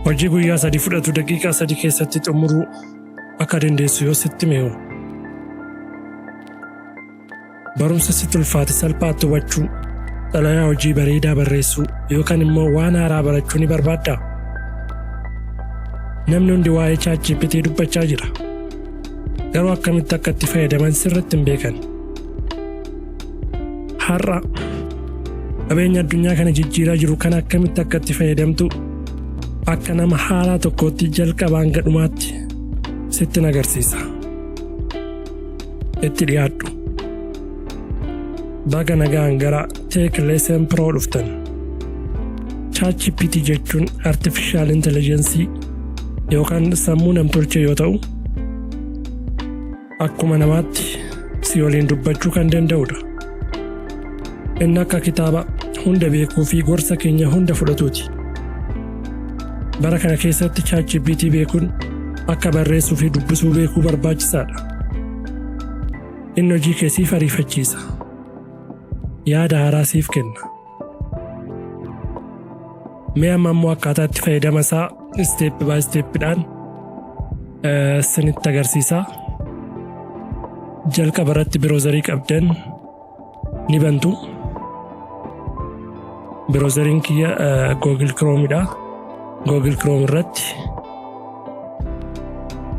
hojii guyyaa 3 fudhatu daqiiqaa 3 keessatti xumuruu akka dandeessu yoo sitti hime barumsa sitti ulfaate salphaatti hubachuu xalayaa hojii bareedaa barreessuu yookaan immoo waan haaraa barachuu ni barbaaddaa? Namni hundi waa'ee ChatGPT dubbachaa jira. Garuu akkamitti akka itti fayyadaman sirriitti hin beekan. Har'a qabeenya addunyaa kana jijjiiraa jiru kana akkamitti akka itti fayyadamtu akka nama haaraa tokkootti jalqabaan gadhumaatti sitti agarsiisa. Itti dhiyaadhu. Baga nagaan gara TechLesson Pro dhuftan. ChatGPT jechuun Artificial Intelligence yookaan sammuu namtolchee yoo ta'u, akkuma namaatti si waliin dubbachuu kan danda'udha. Inni akka kitaaba hunda beekuu fi gorsa keenya hunda fudhatuuti. Bara kana keessatti ChatGPT beekuun akka barreessuu fi dubbisuu beekuu barbaachisaadha. Inni hojii kee siif ariifachiisa. Yaada haaraa siif kenna. Mee amma immoo akkaataa itti fayyadama isaa step by stepidhaan sinitti agarsiisa. Jalqaba irratti biroozarii qabdan ni bantu. Biroozariin kiyya Google Chrome'dha. Google Chrome irratti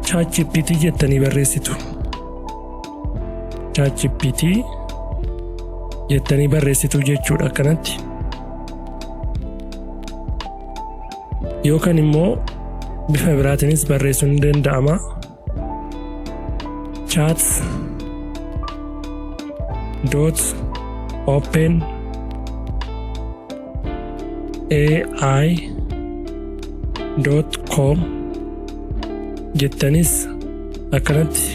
ChatGPT jettanii barreessitu. ChatGPT jettanii barreessitu jechuudha akkanatti. Yookaan immoo bifa biraatiinis barreessuun ni danda'ama. chat.open ai.com jettanis akkanatti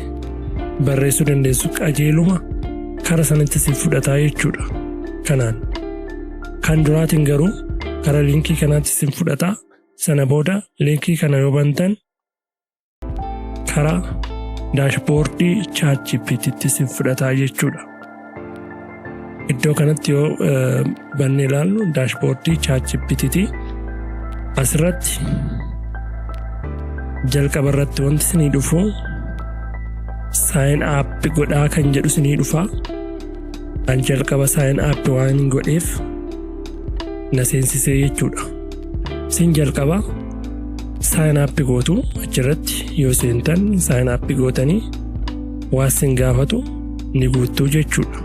barreessuu dandeessu. Qajeeluma kara sanatti si fudhataa jechuudha. Kanaan kan duraatiin garuu kara liinkii kanaatti si fudhataa. Sana booda liinkii kana yoo bantan kara daashboordii ChatGPTtti si fudhataa jechuudha. Iddoo kanatti yoo bannee ilaallu daashboordii ChatGPTtti asirratti jalqaba irratti wanti isinii dhufu sign up godhaa kan jedhu isinii dhufa. An jalqaba sign up waan hin godheef na seensisee jechuudha. Sin jalqaba sign up gootu achirratti yoo seentan sign up gootanii waan sin gaafatu ni guuttuu jechuudha.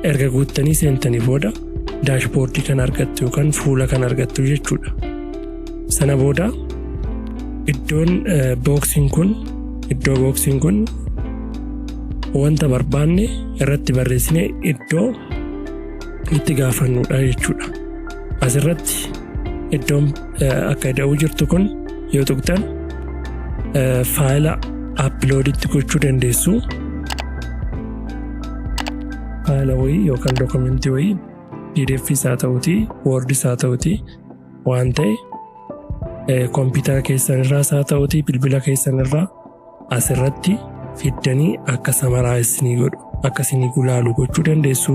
Erga guuttanii seentanii booda daashboordii kan argattu yookaan fuula kan argattu jechuudha. Sana booda iddoo booksiin kun wanta barbaanne irratti barreessinee iddoo itti gaafannudha jechuudha. Asirratti iddoon akka ida'uu jirtu kun yoo tuqxan faayila uploaditti gochuu dandeessu. Faayila wayii yookaan dookumentii wayii PDF isaa ta'uutii Word isaa ta'uutii waan ta'e kompiitara keessan irraa isaa ta'uutii bilbila keessan irraa asirratti fiddanii akka samaraayisnii godhu akka isinii gulaalu gochuu dandeessu.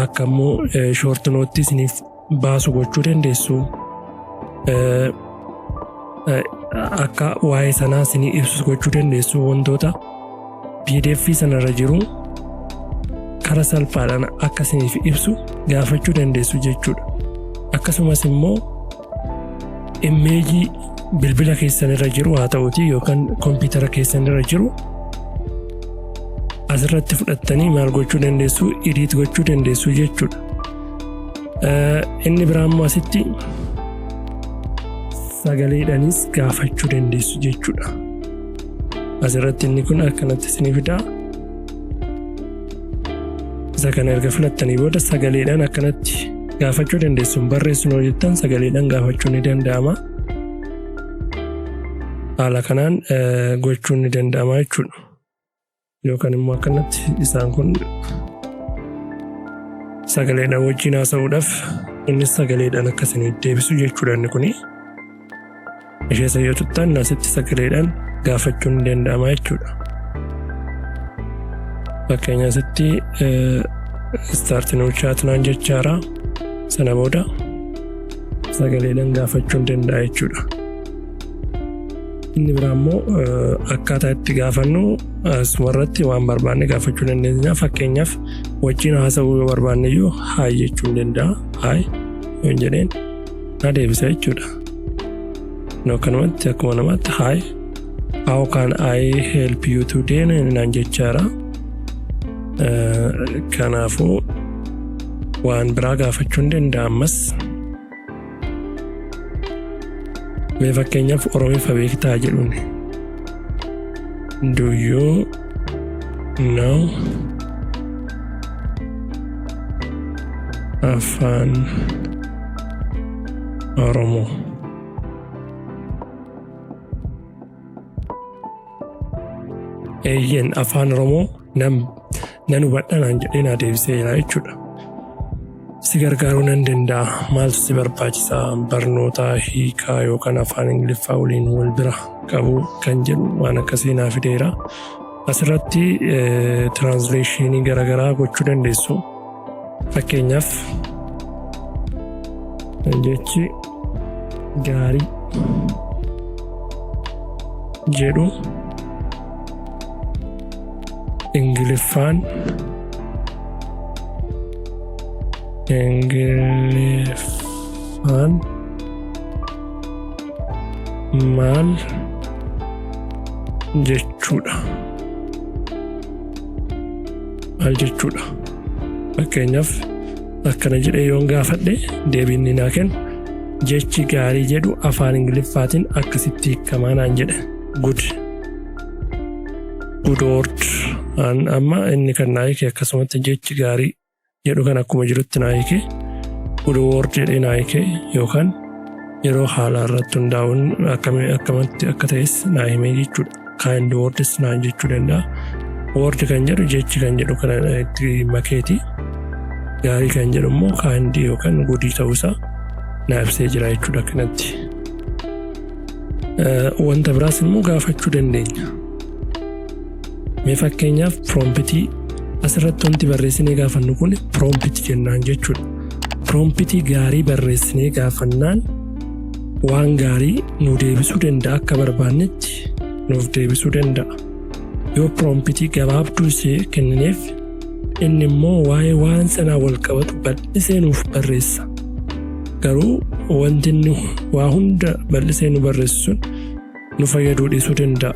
Akka immoo short note isiniif baasu gochuu dandeessu. Akka waa'ee sanaa isinii ibsu gochuu dandeessu. Wantoota PDF sanarra jiru kara salphaadhaan akka isiniif ibsu gaafachuu dandeessu jechuudha. Akkasumas immoo imeejii bilbila keessan irra jiru haa ta'uutii yookaan kompiitara keessan irra jiru asirratti fudhattanii maal gochuu dandeessu? Edit gochuu dandeessu jechuudha. Inni biraan immoo asitti sagaleedhaanis gaafachuu dandeessu jechuudha. Asirratti inni kun akkanatti isinii fidaa. Isa kana erga filattanii booda sagaleedhaan akkanatti gaafachuu dandeessu. Barreessuun yoo jettan sagaleedhaan gaafachuu ni danda'ama. Haala kanaan gochuun ni danda'ama jechuudha. Yookaan immoo akkanatti isaan kun sagaleedhaan wajjin haasa'uudhaaf innis sagaleedhaan akkasanii deebisu jechuudha. Inni kuni ishee isa yoo tuttaan asitti sagaleedhaan gaafachuun ni danda'ama jechuudha. Fakkeenyaaf asitti start new chat naan jechaara. Sana booda sagaleedhaan gaafachuu danda'a jechuudha. Inni biraa immoo akkaataa itti gaafannu asumarratti waan barbaanne gaafachuu dandeenya. Fakkeenyaaf wajjin haasa'uu yoo barbaanne iyyuu haay jechuu danda'a. Haay yoo jedheen na deebisa jechuudha. Kanumatti akkuma namaatti haay how can I help you today naan jechaadha. Kanaafuu waan biraa gaafachuu danda'a ammas. Mee fakkeenyaaf Oromiiffa beektaa jedhuun do you know afaan Oromoo? Eeyyen afaan Oromoo nan hubadha naan jedhee na deebisee jira jechuudha. Si gargaaruu nan danda'a. Maaltu si barbaachisaa? Barnoota hiikaa yookaan afaan Ingiliffaa waliin wal bira qabu kan jedhu waan akkasii naa fideera. Asirratti translationii garaagaraa gochuu dandeessu. Fakkeenyaaf jechi gaarii jedhu Ingiliffaan maal jechuudha? Fakkeenyaaf akkana jedhee yoon gaafadhe deebiin naa kennu jechi gaarii jedhu afaan Ingiliffaatiin akkasitti hiikamaa naan jedhe. Good word. Amma inni kan naa hiike akkasumatti jechi gaarii jedhu kan akkuma jirutti naa hiike good word jedhee naa hiike yookaan yeroo haala irratti hundaa'uun akkamatti akka ta'es naa himee jechuudha. Kind words naan jechuu danda'a. Word kan jedhu jechi kan jedhu kan itti makeeti. Gaarii kan jedhu immoo kind yookaan goodii ta'uusaa naa ibsee jira jechuudha kanatti. Wanta biraas immoo gaafachuu dandeenya. Mee fakkeenyaaf promptii asirratti wanti barreessinee gaafannu kun promptii jennaan jechuudha. Promptii gaarii barreessinee gaafannaan waan gaarii nu deebisuu danda'a, akka barbaannetti nuuf deebisuu danda'a. Yoo promptii gabaabduu ishee kennineef inni immoo waa'ee waan sanaa wal qabatu bal'isee nuuf barreessa. Garuu wanti inni waa hunda bal'isee nu barreessu sun nu fayyaduu dhiisuu danda'a.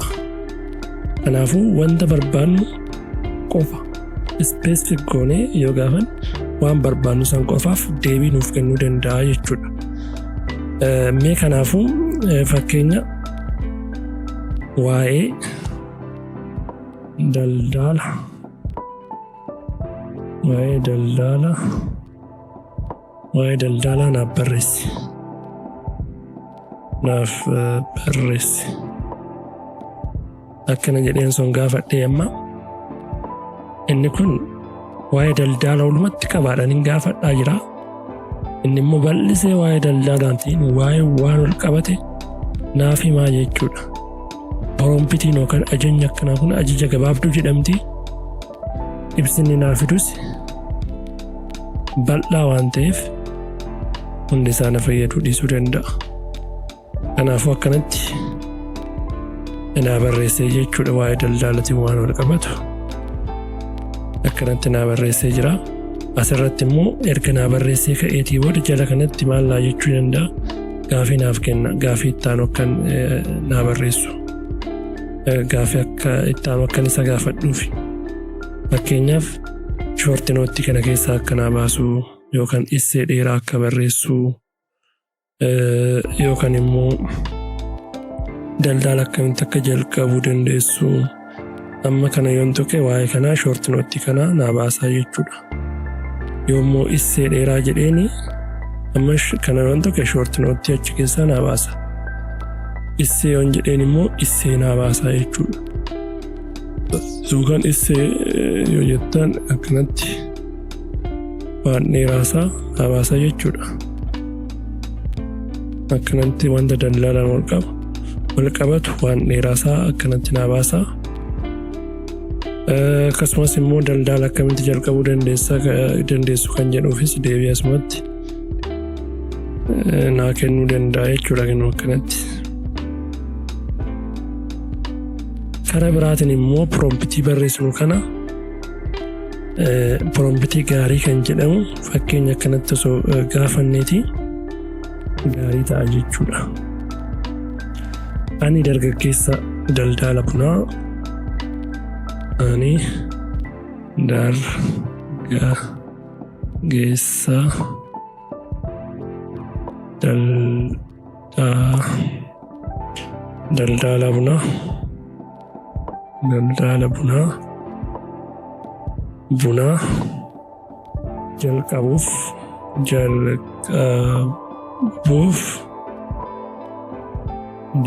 Kanaafuu wanta barbaannu qofa specific goonee yoo gaafan waan barbaannu san qofaaf deebii nuuf kennuu danda'a jechuudha. Mee kanaafuu fakkeenya waa'ee daldala naaf barreessi. Akkana jedheen son gaafadhee amma inni kun waa'ee daldala walumatti qabaadhaan hin gaafadhaa jira. Inni immoo bal'isee waa'ee daldalaatiin waa'ee waan wal qabate naaf himaa jechuudha. Promptiin yookaan ajajni akkanaa kun ajaja gabaabduu jedhamti. Ibsinni naaf fidus bal'aa waan ta'eef hundi isaa na fayyaduu dhiisuu danda'a. Kanaafuu akkanatti naa barreessee jechuudha waa'ee daldalaatiin waan wal qabatu. Akkanatti naa barreessee jira. Asirratti immoo erga naa barreessee ka'eetii booda jala kanatti maal naa jechuu danda'a? Gaafii naaf kenna. Gaafii ittaanu akkan naa barreessu. Gaafii akka ittaanu akkan isa gaafadhuufi. Fakkeenyaaf shoorti nootti kana keessaa akka naa baasu yookaan essee dheeraa akka barreessu yookaan immoo daldala akkamitti akka jalqabuu dandeessu. Amma kana yoon tuqe waa'ee kanaa shoorti nootti kana naa baasaa jechuudha. Yoommoo essee dheeraa jedheeni amma kana yoon tuqe shoorti nootti achi keessaa naa baasa. Essee yoon jedheen immoo essee naa baasaa jechuudha. Yookaan essee yoo jettan akkanatti waan dheeraasaa naa baasaa jechuudha. Akkanatti wanta daldalaan wal qabatu waan dheeraasaa akkanatti naa baasaa. Akkasumas immoo daldala akkamitti jalqabuu dandeessu kan jedhuufis deebii asumatti naa kennuu danda'a jechuudha kennu akkanatti. Karaa biraatiin immoo promptii barreessinu kana promptii gaarii kan jedhamu fakkeenya akkanatti osoo gaafanneeti gaarii ta'a jechuudha. Ani dargaggeessa daldala bunaa. Ani dargaggeessa daldala bunaa. Bunaa jalqabuuf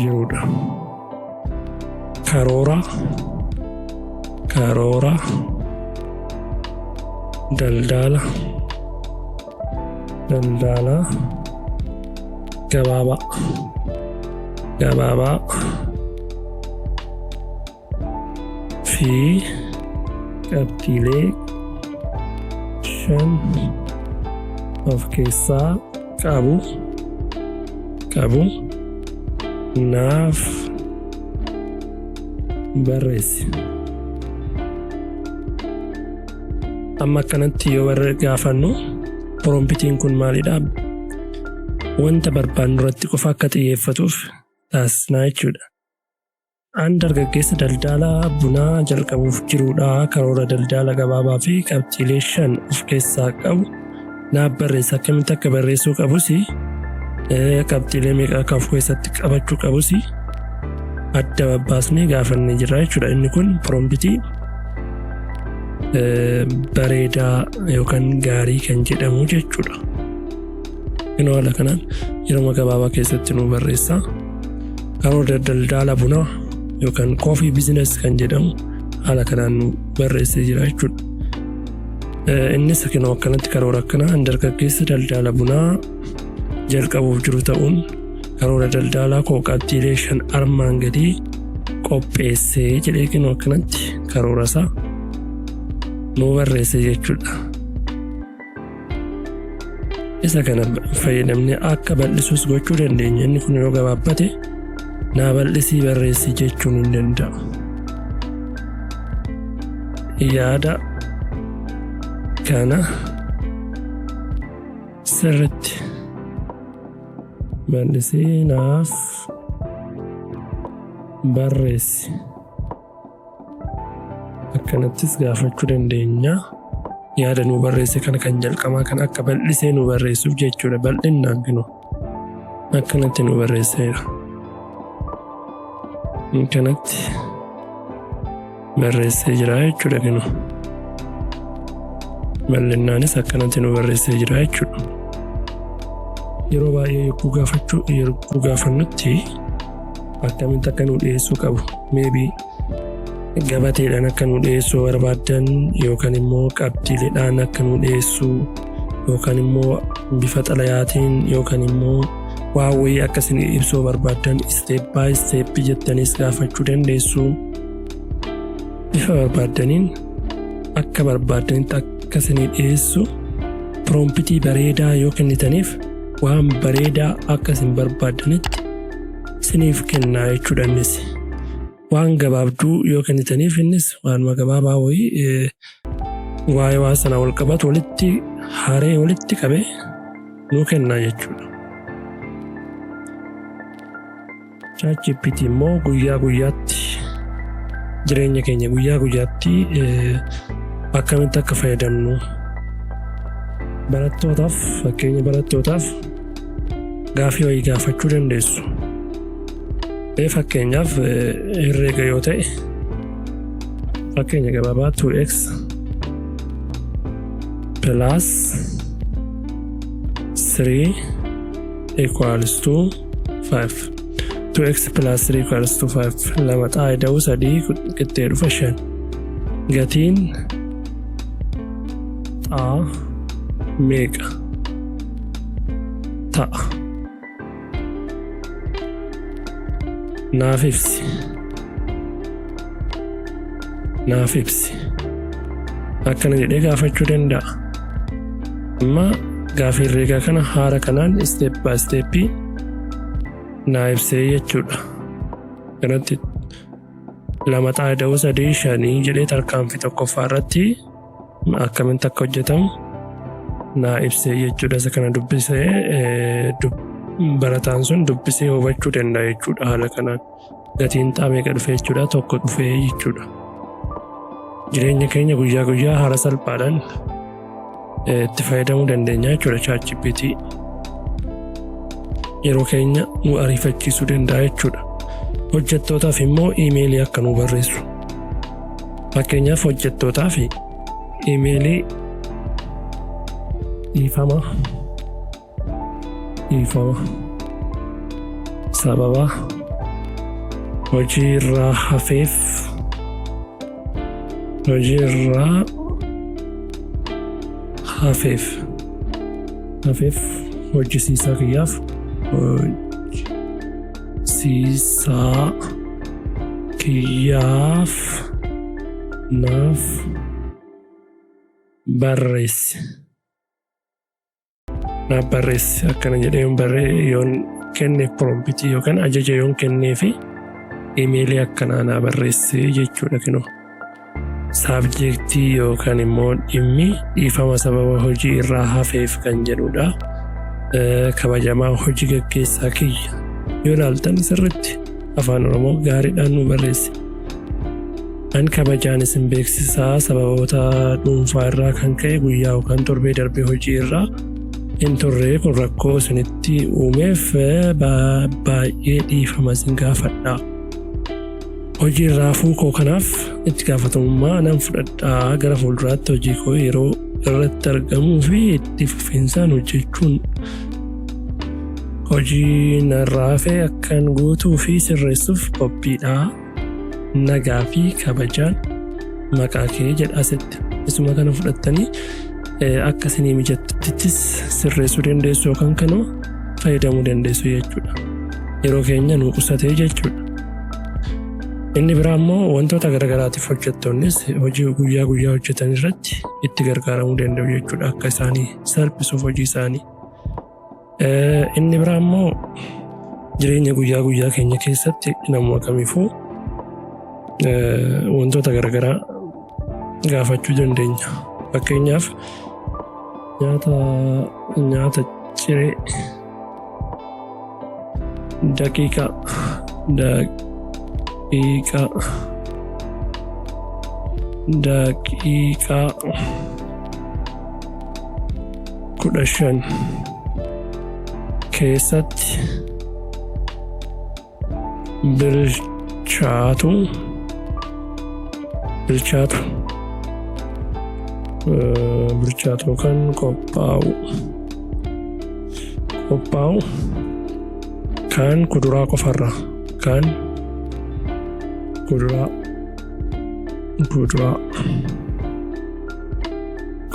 jirudha. Karoora daldala gabaabaa fi qabxiilee 5 of keessaa qabu naaf barreessi. Amma akkanatti yoo gaafannu promptiin kun maalidha? Wanta barbaannu irratti qofa akka xiyyeeffatuuf taasisna jechuudha. Ani dargaggeessa daldala bunaa jalqabuuf jirudha. Karoora daldala gabaabaa fi qabxiilee 5 of keessaa qabu naaf barreessi. Akkamitti akka barreessuu qabus qabxiilee meeqa akka of keessatti qabachuu qabus adda babbaasnee gaafannee jirra jechuudha. Inni kun promptii bareedaa yookaan gaarii kan jedhamu jechuudha. Inni haala kanaan yeroo gabaabaa keessatti nu barreessa. Karoora daldala bunaa yookaan coffee business kan jedhamu haala kanaan nu barreessee jira jechuudha. Innis akkanatti karoora akkanaa dargaggeessa daldala bunaa jalqabuuf jiru ta'uun karoora daldalaa koo qabxiilee 5 armaan gadii qopheessee jedhee akkanatti karoora isaa nu barreessee jechuudha. Isa kana fayyadamnee akka bal'isuus gochuu dandeenya. Inni kun yoo gabaabbate naa bal'isii barreessi jechuun hin danda'u. Yaada kana sirriitti bal'isii naaf barreessi. Akkanattis gaafachuu dandeenya. Yaada nu barreesse kana kan jalqabaa kan akka bal'isee nu barreessuuf jechuudha. Bal'inaan kinu akkanatti nu barreesseera. Akkanatti barreessee jira jechuudha kinu. Bal'inaanis akkanatti nu barreessee jira jechuudha. Yeroo baay'ee yogguu gaafannutti akkamitti akka nu dhiyeessuu qabu. Maybe gabateedhaan akka nu dhiyeessuu barbaadan yookaan immoo qabxiileedhaan akka nu dhiyeessuu yookaan immoo bifa xalayaatiin yookaan immoo waa wayii akkasiin ibsuu barbaadan step by step jettaniis gaafachuu dandeessu. Bifa barbaadaniin akka barbaadanitti akkasiin dhiyeessu promptii bareedaa yoo kennitaniif waan bareedaa akkasiin barbaadanitti isiniif kennaa jechuudha. Innis waan gabaabduu yoo kennitaniif innis waanuma gabaabaa wayii waa'ee waa sana wal qabatu walitti haree walitti qabee nuu kennaa jechuudha. ChatGPT immoo guyyaa guyyaatti jireenya keenya guyyaa guyyaatti akkamitti akka fayyadamnu barattootaaf gaafii wayii gaafachuu dandeessu. Fakkeenyaaf herreega yoo ta'e fakkeenya gabaabaa 2x plus 3 equals to 5. 2x plus 3 equals to 5. Lama xaa'ee da'uu 3 qixxee dhufa 5. Gatiin xaa meeqa ta'a? Naaf ibsi. Akkana jedhee gaafachuu danda'a. Amma Gaaffii herreegaa kana haala kanaan step by step naa ibsee jechuudha. Kanatti 2 xaa'ida'uu 3 5 jedhee tarkaanfii tokkoffaa irratti akkamitti akka hojjetamu naa ibsee jechuudha. Isa kana dubbisee barataan sun dubbisee hubachuu danda'a jechuudha. Haala kanaan gatiin meeqa dhufee jechuudha, tokko dhufee jechuudha. Jireenya keenya guyyaa guyyaa haala salphaadhaan itti fayyadamuu dandeenya jechuudha. ChatGPT yeroo keenya nu ariifachiisuu danda'a jechuudha. Hojjettootaaf immoo iimeelii akka nu barreessu. Fakkeenyaaf hojjettootaaf iimeelii dhiifama sababa hojii irraa hafeef hojjisiisaa kiyyaaf naaf barreessi akkana jedhee yoon kenne promptii yookaan ajaja yoon kennee fi iimeelii akkanaa naa barreessi jechuudha. Kunoo saabjektii yookaan immoo dhimmi dhiifama sababa hojii irraa hafeef kan jedhudha. Kabajamaa hojii gaggeessaa kiyya yoo ilaaltan sirriitti afaan Oromoo gaariidhaan nu barreessi. An kabajaan isin beeksisaa sababoota dhuunfaa irraa kan ka'e guyyaa yookaan torbee darbee hojii irraa hin turre kun rakkoo isinitti uumeef baay'ee dhiifama isin gaafadha. Hojii irraa fuukoo kanaaf itti gaafatamummaa nan fudhadhaa. Gara fuulduraatti hojii koo yeroo irratti argamuu fi itti fufinsaan hojjechuun hojii narraa hafe akkan guutuu fi sirreessuuf qophiidha. Nagaa fi kabajaan maqaa kee jedha asitti. Isuma kana fudhattanii akka isinii mijatuttis sirreessuu dandeessu yookaan kanuma fayyadamuu dandeessu jechuudha. Yeroo keenya nu qusatee jechuudha. Inni biraa immoo wantoota garagaraatiif hojjettoonnis hojii guyyaa hojjetan irratti itti gargaaramuu danda'u jechuudha. Akka isaanii salphisuuf hojii isaanii. Inni biraa immoo jireenya guyyaa keenya keessatti namuma kamiifuu wantoota garagaraa gaafachuu dandeenya. Fakkeenyaaf nyaata ciree daqiiqaa 15 keessatti bilchaatu kan qophaa'u kan kuduraa qofarraa kan kuduraa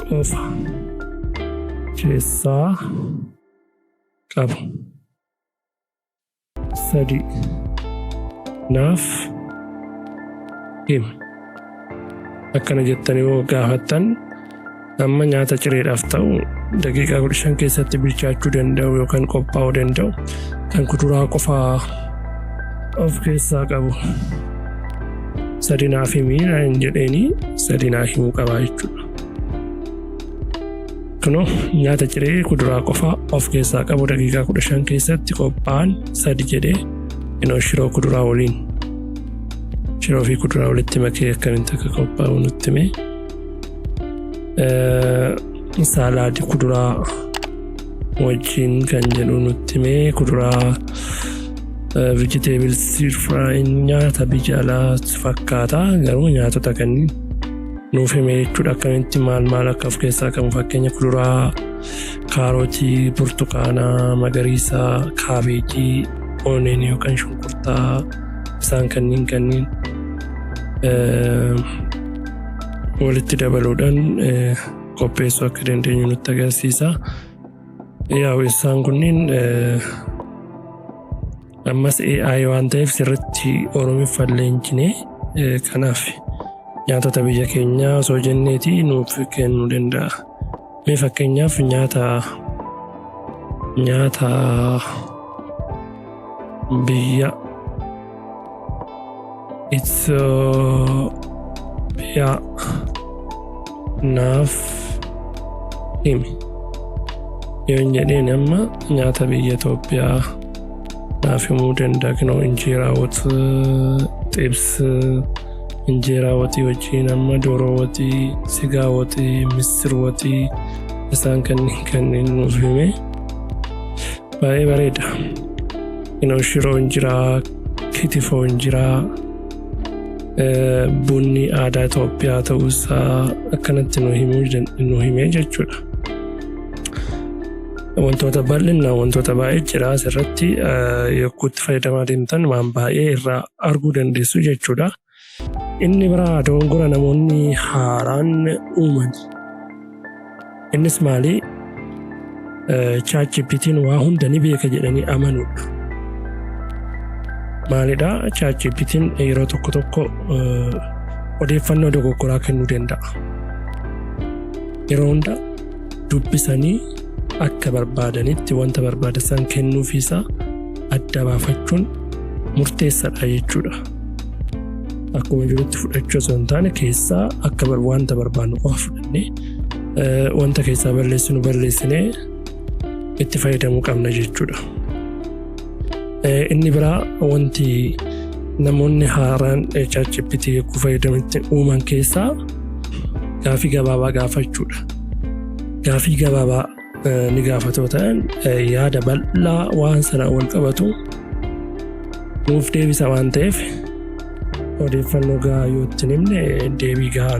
qofa keessaa qabu 3 naaf himi. Akkana jettanii yoo gaafattan amma nyaata cireedhaaf ta'u daqiiqaa 15 keessatti bilchaachuu danda'u yookaan qophaa'uu danda'u kan kuduraa qofaa of keessaa qabu 3 naaf himi jedheeni 3 naaf himuu qabaa jechuudha. Kunoo nyaata ciree kuduraa qofaa of keessaa qabu daqiiqaa 15 keessatti qophaa'an 3 jedhee shiroo kuduraa waliin shiroo fi kuduraa walitti makee akkamitti akka qophaa'u nutti hime. Saalaadii kuduraa wajjin kan jedhu nutti hime. Kuduraa vegetables fry nyaata biyya alaa fakkaata garuu nyaatota kanneen nuuf hime jechuudha. Akkamitti maal akka of keessaa qabu fakkeenya kuduraa kaarootii, burtukaanaa, magariisa, kaabeejii, onion yookaan shunkurtaa isaan kanneen walitti dabaluudhaan qopheessuu akka dandeenyu nutti agarsiisa. Isaan kunniin ammas AI waan ta'eef sirriitti Oromiffaan leenjinee kanaaf nyaatota biyya keenyaa osoo jenneeti nuuf kennuu danda'a. Mee fakkeenyaaf nyaata nyaata biyya Itoophiyaa naaf himi. Yoon jedheen amma nyaata biyya Itoophiyaa naaf himuu danda'a. Kunoo injeeraa wot xibs injeeraa wotii wajjin amma dooroo wotii sigaa wotii misir wotii isaan kanneen nuuf hime. Baay'ee bareeda. Kunoo shiroo injiraa kitifoo injiraa bunni aadaa Itoophiyaa ta'uusaa akkanatti nu himee jechuudha. Wantoota bal'inaa wantoota baay'ee jira asirratti yogguu itti fayyadamaa deemtan waan baay'ee irraa arguu dandeessu jechuudha. Inni biraa dogongora namoonni haaraan uuman. Innis maali? ChatGPT'n waa hunda ni beeka jedhanii amanuudha. Maalidha? ChatGPT'n yeroo tokko odeeffannoo dogoggoraa kennuu danda'a. Yeroo hunda dubbisanii akka barbaadanitti wanta barbaadan kennuufiisaa adda baafachuun murteessaadha jechuudha. Akkuma jirutti fudhachuu osoo hin taane keessaa akka wanta barbaadnu qofa fudhannee wanta keessaa balleessinee itti fayyadamuu qabna jechuudha. Inni biraa wanti namoonni haaraan ChatGPT yogguu fayyadamanitti uuman keessaa gaafii gabaabaa gaafachuudha. Gaafii gabaabaa ni gaafatoo ta'an yaada bal'aa waan sana wal qabatu nuuf deebisa waan ta'eef odeeffannoo gahaa yoo itti himne deebii gahaa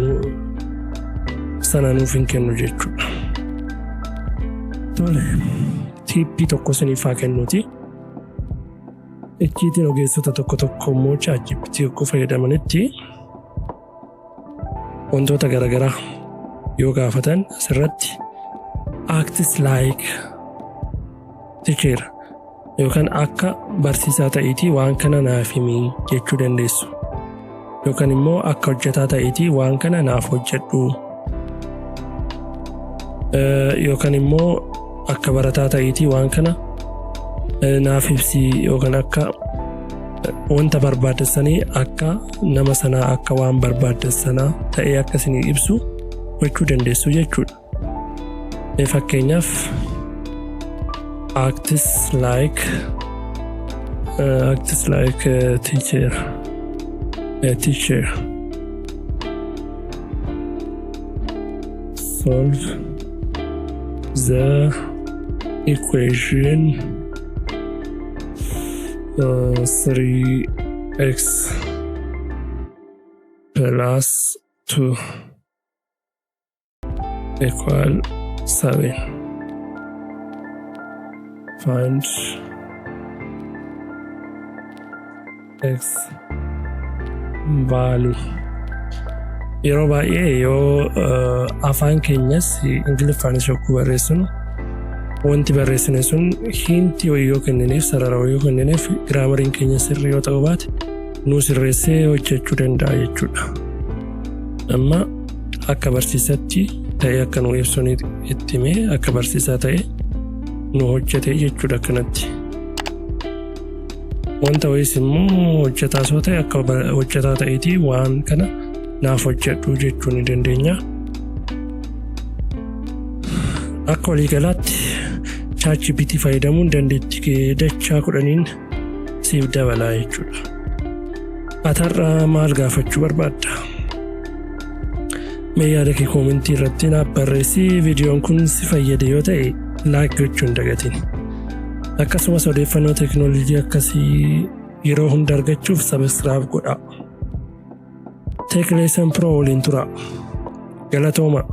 sana nuuf hin kennu jechuudha. Tole, tiippii tokko isiniif haa kennuuti. Icciitiin ogeessota tokko immoo ChatGPT yogguu fayyadamanitti wantoota garaagaraa yoo gaafatan asirratti acts like teacher yookaan akka barsiisaa ta'iitii waan kana naaf himi jechuu dandeessu. Yookaan immoo akka hojjetaa ta'iitii waan kana naaf hojjedhu. Yookaan immoo akka barataa ta'iitii waan kana naaf ibsi. Yookaan akka wanta barbaadessanii akka nama sanaa akka waan barbaadessanaa ta'ee akka isinii ibsu gochuu dandeessu jechuudha. Fakkeenyaaf acts like teacher solve the equation 3x plus 2 equal 7. Find x value. Yeroo baay'ee yoo afaan keenyas Ingiliffaanis yogguu barreessinu wanti barreessine sun hinti yoo kennineef sarara yoo kennineef giraamariin keenya sirrii yoo ta'u baate nu sirreessee hojjechuu danda'a jechuudha. Amma akka barsiisatti ta'ee akka nu ibsuun itti himee akka barsiisaa ta'ee nu hojjete jechuudha kanatti. Wanta wayis immoo hojjetaa soo ta'e akka hojjetaa ta'eetii waan kana naaf hojjedhu jechuu ni dandeenya. Akka waliigalaatti ChatGPT fayyadamuun dandeettii kee dachaa 10 siif dabalaa jechuudha. Atarraa maal gaafachuu barbaadda? Mee yaada kee koomentii irratti naaf barreessi. Viidiyoon kun si fayyade yoo ta'e like gochuu hin dagatin. Akkasumas odeeffannoo teknoolojii akkasii yeroo hunda argachuuf subscribe godhaa. TechLesson Pro waliin turaa. Galatooma.